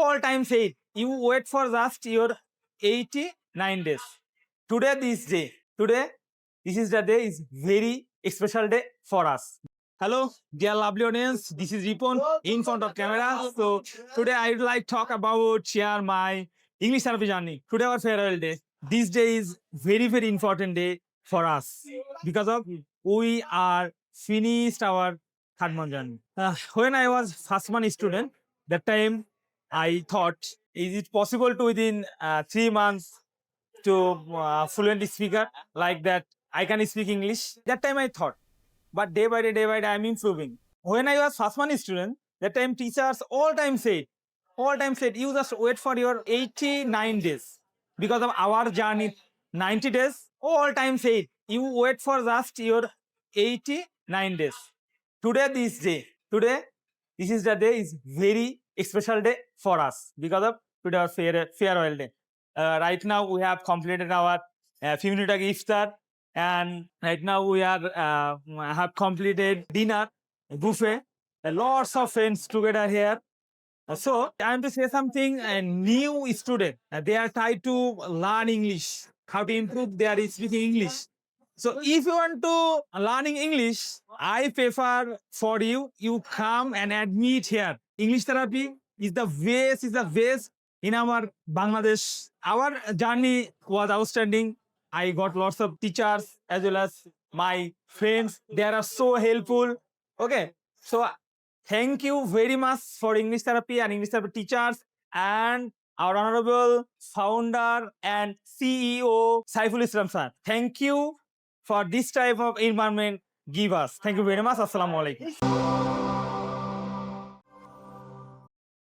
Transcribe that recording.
all time said you wait for just your 89 days. Today this is the day is very special day for us. Hello, dear lovely audience. This is Ripon in front of camera. So today I would like to talk about share my English therapy journey. Today our farewell day. This day is very important day for us because of we are finished our third month journey. When I was first month student, that time I thought, is it possible to within 3 months to fluently speaker like that I can speak English? That time I thought, but day by day I'm improving. When I was first month student, that time teachers all time said, you just wait for your 89 days because of our journey 90 days. All time said, you wait for just your 89 days. Today this is the day is very special day for us because of today our farewell day. Right now we have completed our few minute iftar, and right now we are have completed dinner buffet. Lots of friends together here. So I am to say something. A new student, they are trying to learn English, how to improve their speaking English. So if you want to learning English, I prefer for you come and admit here. English therapy is the best in our Bangladesh. Our journey was outstanding. I got lots of teachers as well as my friends. They are so helpful. Okay, so thank you very much for English therapy and English therapy teachers and our honorable founder and CEO Saiful sir. Thank you for this type of environment give us. Thank you very much. Assalamu alaikum.